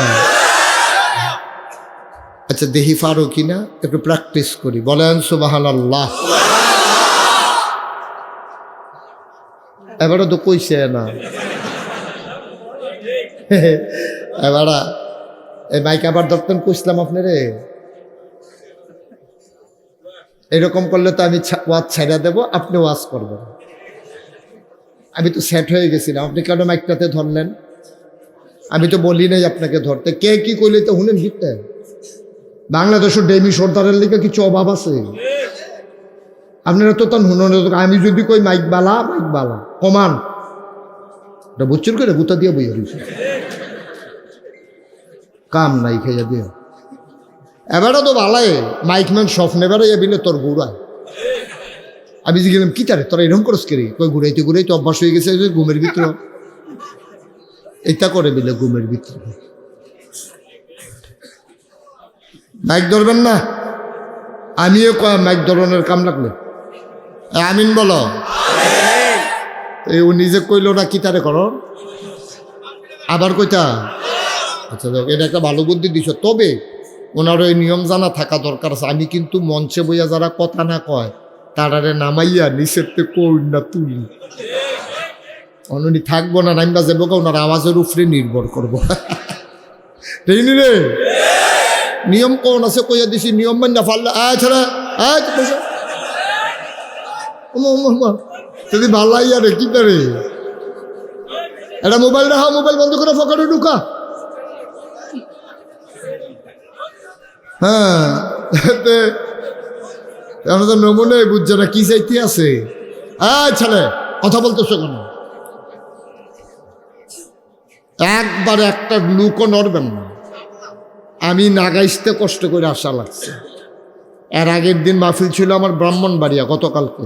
Speaker 1: আচ্ছা দেহি ফারো কিনা, একটু প্র্যাকটিস করি। বলেন সুবহানাল্লাহ। এবারও তো কইছে না। এবার এই মাইক আবার ধরতেন কইছিলাম আপনারে। এরকম করলে তো আমি ওয়াজ ছাইড়া দেবো, আপনি ওয়াজ করবেন। আমি তো সেট হয়ে গেছিলাম, আপনি কেন মাইকটাতে ধরলেন? আমি তো বলি নাই আপনাকে ধরতে। কে কি করলে তো শুনেন ভিতরে। বাংলাদেশের ডেমি সর্দারের লিগে কিছু অভাব আছে? আপনারা তো তখন শুনুন। আমি যদি কই মাইক বালা কমান, এটা বুঝছেন করে গুতা দিয়ে বই হয়েছে কাম নাই খেয়ে দিয়ে। এবারও তো ভালাই মাইকম্যান স্বপ্নে বেড়াইয়া বিলে তোর ঘুরায়। আমি যে গেলাম কি তারে তোরা এরকম করস কে? কই ঘুরাইতে অভ্যাস হয়ে গেছে ঘুমের ভিতরে। এটা করে বিলে ঘুমের ভিতরে। মাইক ধরবেন না? আমিও কয় মাইক ধরনের কাম লাগলে আমিন বলো। ও নিজে কইল না কি তারে করো আবার কইতা। আচ্ছা এটা একটা ভালো বুদ্ধি দিছ। তবে ওনার ওই নিয়ম জানা থাকা দরকার আছে। আমি কিন্তু মঞ্চে বইয়া যারা কথা না কয় তারারে নামাইয়া নিচেরতে কই না তুলি। উনি থাকবো না নাইমবা যাবো, ওনার আওয়াজের উপরে নির্ভর করবো। রে নিয়ম কোন আছে কইয়া দিছি, নিয়ম মান্য ফাল্লা ছাড়া যদি ভাল্লাইয়া রে কি তারে। এটা মোবাইল রাখা, মোবাইল বন্ধ করে পকেটে ঢুকা। হ্যাঁ, আমরা তো নমুনে বুঝছে না কি চাইতে আছে। ছেলে কথা বলতেছো কেন? একবার একটা লুকও নড়বেন না। আমি নাগাইতে কষ্ট করে আসা লাগছে। এর আগের দিন মাহফিল ছিল আমার ব্রাহ্মণবাড়িয়া গতকালকে,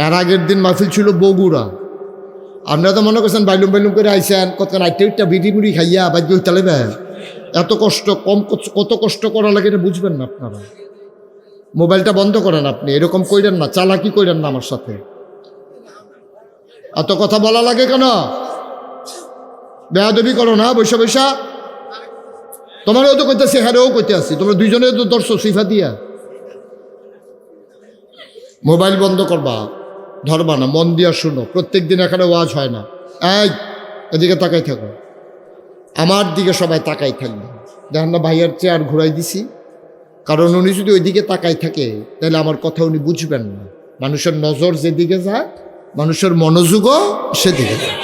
Speaker 1: এর আগের দিন মাহফিল ছিল বগুড়া। আপনারা তো মনে করছেন বাইলুম বাইলুম করে আইসেন, কত আইটা বিড়ি মুড়ি খাইয়া বাদ্য হইতে এত কষ্ট কত কষ্ট করা লাগে এটা বুঝবেন না আপনারা। মোবাইলটা বন্ধ করেন আপনি, এরকম কইরেন না, চালাকি কইরেন না আমার সাথে। এত কথা বলা লাগে কেন? বেয়াদবি করো না বৈশা বৈশা। তোমারও তো কইতেছি, হ্যারেও কইতে আছি, তোমরা দুইজনে তো দর্শক সিফা দিয়া। মোবাইল বন্ধ করবা, ধরবা না, মন দিয়া শুনো। প্রত্যেক দিন এখানে ওয়াজ হয় না। এদিকে তাকাই থাকো, আমার দিকে সবাই তাকাই থাকবে। দেখেন না ভাইয়ার চেয়ার ঘুরাই দিছি, কারণ উনি যদি ওইদিকে তাকাই থাকে তাহলে আমার কথা উনি বুঝবেন না। মানুষের নজর যেদিকে যায়, মানুষের মনোযোগও সেদিকে যায়।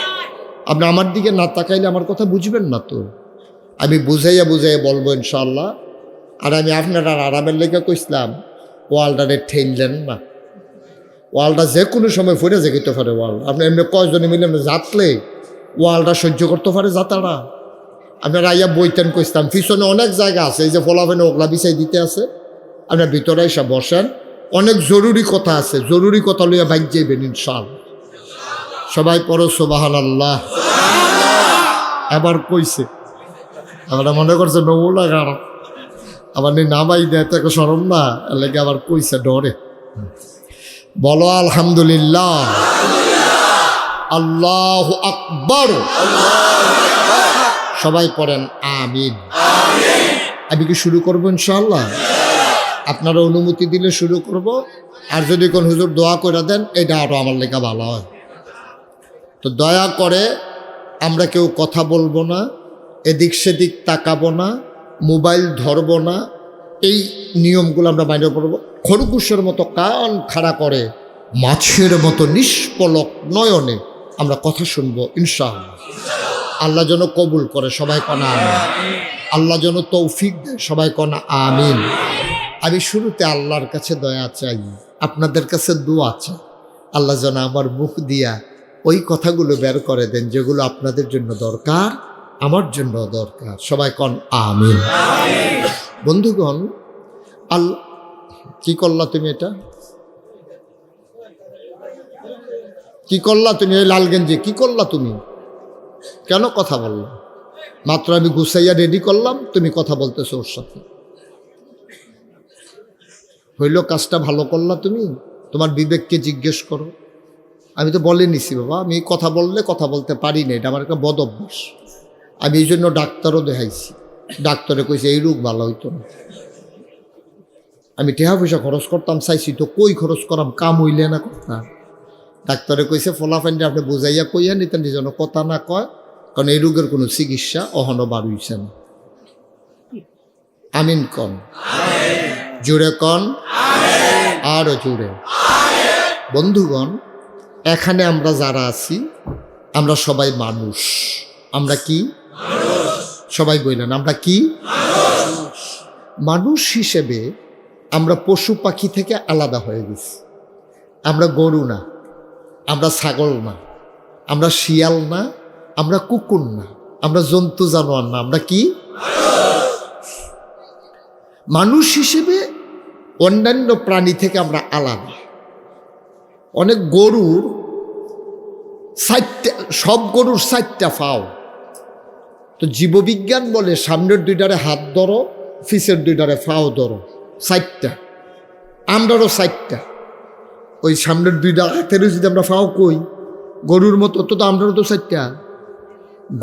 Speaker 1: আপনি আমার দিকে না তাকাইলে আমার কথা বুঝবেন না। তো আমি বুঝাইয়া বুঝাইয়া বলবো ইনশাল্লাহ। আর আমি আপনারা আরামের লেগে কইসলাম, ওয়ালটারে ঠেললেন না। ওয়ালটা যে কোনো সময় ফিরে যেতে পারে। ওয়াল আপনি এমনি কয়জনে মিলে যাতলে ওয়ালটা সহ্য করতে পারে যাতারা। আপনারা আইয়া বইতেন কইসলাম, পিছনে অনেক জায়গা আছে, এই যে ফলাফেনে ওগলা বিছাই দিতে আছে, আপনার ভিতরে এসে বসেন। অনেক জরুরি কথা আছে, জরুরি কথা লইয়া বাইক যাইবেন ইনশাআল্লাহ। সবাই পড়ো সুবহানাল্লাহ। এবার কইছে, আমরা মনে করছে নমুনা খারাপ, আবার না বাই দেয় তো সরম না, এলাকে আবার কইছে ডরে। বলো আলহামদুলিল্লাহ, আল্লাহু আকবার। সবাই পড়েন আমিন। আমি কি শুরু করবো ইনশাআল্লাহ? আপনারা অনুমতি দিলে শুরু করব। আর যদি কোন হুজুর দোয়া করে দেন, এটা আরো আমার লেখা ভালো হয়। তো দয়া করে আমরা কেউ কথা বলবো না, এদিক সেদিক তাকাবো না, মোবাইল ধরবো না। এই নিয়মগুলো আমরা বাইরে পড়বো। খরগোশের মতো কান খাড়া করে, মাছের মতো নিষ্পলক নয়নে আমরা কথা শুনবো ইনশাআল্লাহ। আল্লাহ যেন কবুল করে, সবাই কনা আমিন। আল্লাহ যেন তৌফিক দেয়, সবাই কনা আমিন। আমি শুরুতে আল্লাহর কাছে দয়া চাই, আপনাদের কাছে দোয়া চাই। আল্লাহ যেন আমার মুখ দিয়া ওই কথাগুলো বের করে দেন যেগুলো আপনাদের জন্য দরকার, আমার জন্য দরকার। সবাই কন আমিন। বন্ধুগণ, আল্লাহ কি করলা তুমি? এটা কি করলা তুমি? এই লাল গেঞ্জি কি করলা তুমি? কেন কথা বললা? মাত্র আমি গুছাইয়া রেডি করলাম, তুমি কথা বলতেছো ওর সাথে। হইল কাজটা ভালো করলা তুমি? তোমার বিবেককে জিজ্ঞেস করো। আমি তো বলে নিছি বাবা, আমি কথা বললে কথা বলতে পারি না, এটা আমার একটা বদ অভ্যাস। আমি এই জন্য ডাক্তারও দেখাইছি, ডাক্তারে কইছে এই রোগ ভালো হইতো না। আমি টেহা পয়সা খরচ করতাম চাইছি, তো কই খরচ করাম, কাম হইলে না কথা। ডাক্তারে কইছে ফলাফাইনটা আপনি বুঝাইয়া কইয়া নিতেন, যেন কথা না কয়, কারণ এই রোগের কোনো চিকিৎসা অহনো বার হইছে না। আমিন কন, জোরে কন, আরো জোরে। বন্ধুগণ, এখানে আমরা যারা আছি আমরা সবাই মানুষ। আমরা কি সবাই বললেন? আমরা কি মানুষ হিসেবে আমরা পশু পাখি থেকে আলাদা হয়ে গেছি। আমরা গরু না, আমরা ছাগল না, আমরা শিয়াল না, আমরা কুকুর না, আমরা জন্তু জানোয়ার না, আমরা কি মানুষ হিসেবে অন্যান্য প্রাণী থেকে আমরা আলাদা। অনেক গরুর সব গরুর 4টা পাও। তো জীববিজ্ঞান বলে সামনের 2টারে হাত ধরো, পিছের 2টারে পাও ধরো, 4টা। আমরারও 4টা। ওই সামনের 2টা হাতের যদি আমরা পাও কই, গরুর মতো তো আমরারও তো 4টা।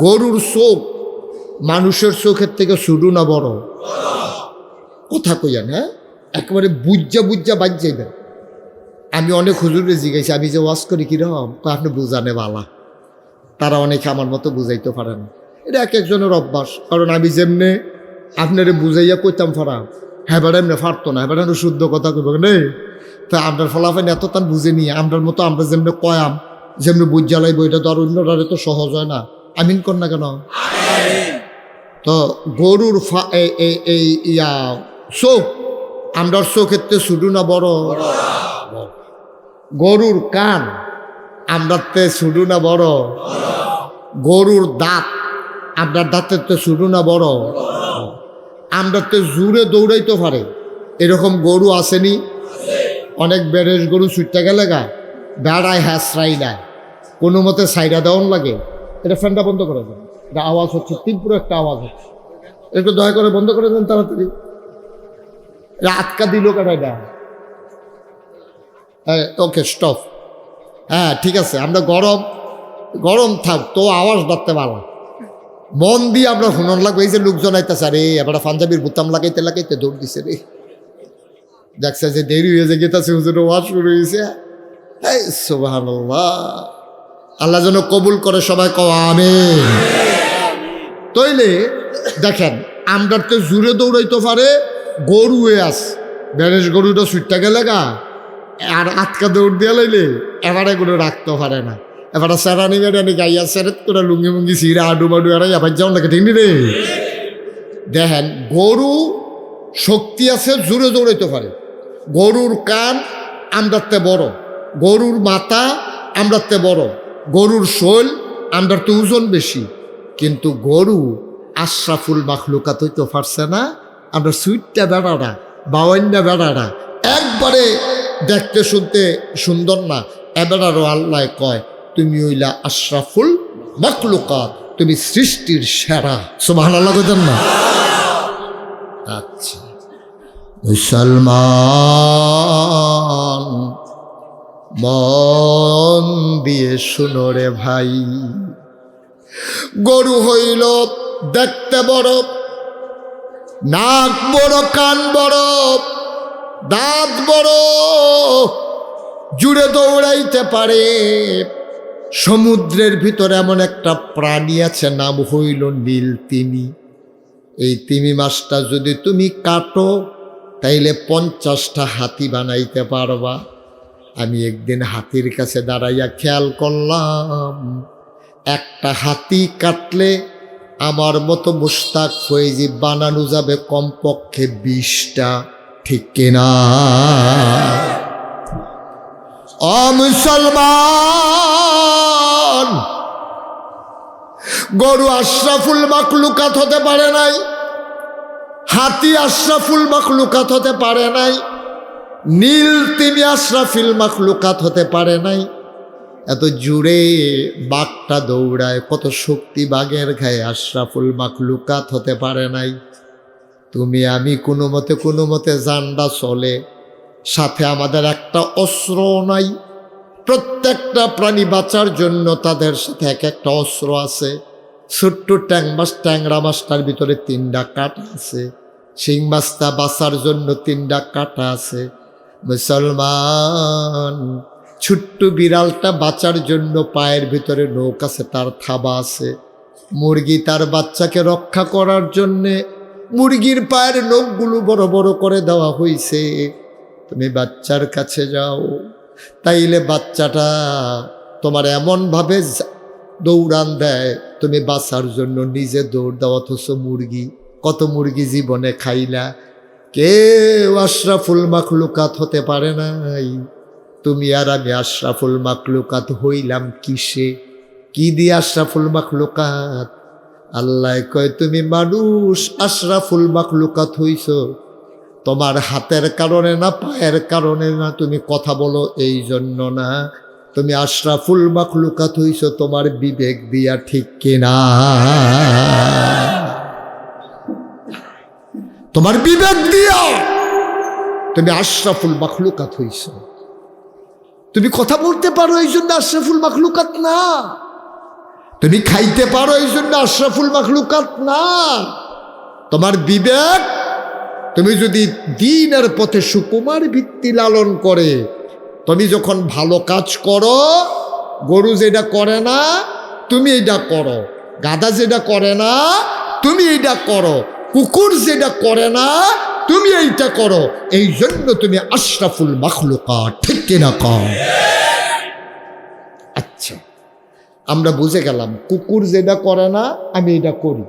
Speaker 1: গরুর চোখ মানুষের চোখের থেকে ছোট না বড়? কথা কইয়ান, হ্যাঁ, একেবারে বুজ্জা বুজ্জা বাজ যাইবেন। আমি অনেক হুজুরে জিজ্ঞাসি, আমি যে ওয়াজ করি কিরকম, আপনি বুঝানে বালা। তারা অনেকে আমার মতো বুঝাইতে পারে না। এটা এক একজনের অভ্যাস। কারণ আমি যেমনে আপনারে বুঝাইয়া কইতাম ফারা, হ্যাঁ বেড়া এমনি ফারতো না, এবার শুদ্ধ কথা কইব নেই। তা আপনার ফলাফল এত তান বুঝে নিয়ে আমরার মতো আমরা যেমনি কয়াম, যেমনি বুঝ জ্বালাইব, এটা তো আর অন্যটারে তো সহজ হয় না। আমিন কর না কেন? তো গরুর চোখ, আমরার চোখের শুধু না বড়? গরুর কান আমরাতে শুধু না বড়? গরুর দাঁত আপনার দাঁতের তো শুধু না বড়? আমরাতে জুড়ে দৌড়াইতে পারে এরকম গরু আসেনি? অনেক বেরেস গরু ছুটতে গেলে গা বেড়ায় হ্যাঁসরাই না, কোনো মতে সাইডা দেওয়ান লাগে। এটা ফ্যানটা বন্ধ করে দেন, এটা আওয়াজ হচ্ছে, তীব্র একটা আওয়াজ হচ্ছে, একটু দয়া করে বন্ধ করে দেন তাড়াতাড়ি। এটা আটকা দিল কেন এটা? হ্যাঁ ওকে স্টপ। হ্যাঁ ঠিক আছে, আমরা গরম গরম থাক তো আওয়াজ ধরতে পারলাম, মন দিয়ে আমরা হুনন লাগবে। এই যে লোকজন আইতেছে, আরে এবার পাঞ্জাবির বুতাম লাগাইতে লাগাইতে দৌড় দিছে রে, দেখছে যে দেরি হয়ে যে গেতাছে, হুজুর ওয়াজ শুরু হয়েছে। এই সুবহানাল্লাহ, আল্লাহ যেন কবুল করে, সবাই কও আমিন। তইলে দেখেন আমরা তো জুড়ে দৌড়াইতে পারে, গরু হয়ে আস বেরেস গরুটা ছুটতে গেলে গা আর আটকা দৌড় দিয়ে লাইলে এবারে কোনো রাখতে পারে না। এবারে সেরানি বেড়ানি গাইয়া সেরেত করে লুঙ্গি মুঙ্গি সিরা আডু বাডু এরাই আবার যাও নাকি, ঠিক রে? দেখেন গরু শক্তি আছে, জুড়ে দৌড়াইতে পারে। গরুর কান আমরাতে বড়, গরুর মাথা আমরাতে বড়, গরুর শোল আমরাতে ওজন বেশি, কিন্তু গরু আশরাফুল মাখলুকাত হইতে পারছে না। আমরা সুইটটা বেড়াটা বাওয়ান্না বেড়াটা একবারে দেখতে শুনতে সুন্দর না, এবারও আল্লাহ কয় তুমি হইলা আশরাফুল মাখলুকাত, তুমি সৃষ্টির সেরা। সুবহানাল্লাহ কইতেন না? আচ্ছা মুসলমান মন দিয়ে শুনো রে ভাই, গরু হইল দেখতে বড়, নাক বড়, কান বড়, দাঁত বড়, জুড়ে দৌড়াইতে পারে। সমুদ্রের ভিতরে এমন একটা প্রাণী আছে, নাম হইল নীল তিমি। এই তিমি মাছটা যদি তুমি কাটো তাইলে 50টা হাতি বানাইতে পারবা। আমি একদিন হাতির কাছে দাঁড়াইয়া খেয়াল করলাম, একটা হাতি কাটলে আমার মতো মুশতাক ফয়েজি বানানো যাবে কমপক্ষে 20টা, ঠিক কিনা? ও মুসলমান, গরু আশরাফুল মাখলুকাত হতে পারে নাই, হাতি আশরাফুল মাখলুকাত হতে পারে নাই, নীল তিমি আশরাফুল মাখলুকাত হতে পারে নাই। এত জুড়ে বাঘটা দৌড়ায়, কত শক্তি বাঘের গায়ে, আশরাফুল মাখলুকাত হতে পারে নাই। তুমি আমি কোনো মতে জানডা চলে, সাথে আমাদের একটা অস্ত্র নাই। প্রত্যেকটা প্রাণী বাঁচার জন্য তাদের সাথে এক একটা অস্ত্র আছে। ছোট্ট ট্যাংরা মাছটার ভিতরে 3টা কাঁটা আছে, শিং মাছটা বাঁচার জন্য 3টা কাঁটা আছে। মুসলমান, ছোট্ট বিড়ালটা বাঁচার জন্য পায়ের ভিতরে নখ আছে, তার থাবা আছে। মুরগি তার বাচ্চাকে রক্ষা করার জন্যে মুরগির পায়ের নখগুলো বড় বড় করে দেওয়া হয়েছে। তুমি বাচ্চার কাছে যাও, তাইলে বাচ্চাটা তোমার এমনভাবে দৌড়ান দেয়, তুমি বাঁচার জন্য নিজে দৌড় দাও। অথচ মুরগি, কত মুরগি জীবনে খাইলা, কেউ আশরাফুল মাখলুকাত হতে পারে নাই। তুমি আর আমি আশরাফুল মাখলুকাত হইলাম কিসে? কি দিয়ে আশরাফুল মাখলুকাত? আল্লাহ কয় তুমি মানুষ আশরাফুল মাখলুকাত হইছ তোমার হাতের কারণে না, পায়ের কারণে না, তুমি কথা বলো এই জন্য না, তুমি আশরাফুল মাখলুকাত হইছ তোমার বিবেক দিয়া, ঠিক কিনা? তোমার বিবেক দিয়া তুমি আশরাফুল মাখলুকাত হইছ। তুমি কথা বলতে পারো এই জন্য আশরাফুল মাখলুকাত না, তুমি খাইতে পারো এই জন্য আশরাফুল মাখলুকাত না। তোমার বিবেক, তুমি যদি দ্বীনের পথে সুকুমার ভিত্তি লালন করে, তুমি যখন ভালো কাজ করো, গরু যেটা করে না তুমি এটা করো, গাধা যেটা করে না তুমি এটা করো, কুকুর যেটা করে না তুমি এইটা করো, এই জন্য তুমি আশরাফুল মাখলুকাত, ঠিক কিনা কও? আচ্ছা, আমরা বুঝে গেলাম কুকুর যেটা করে না আমি এটা করি,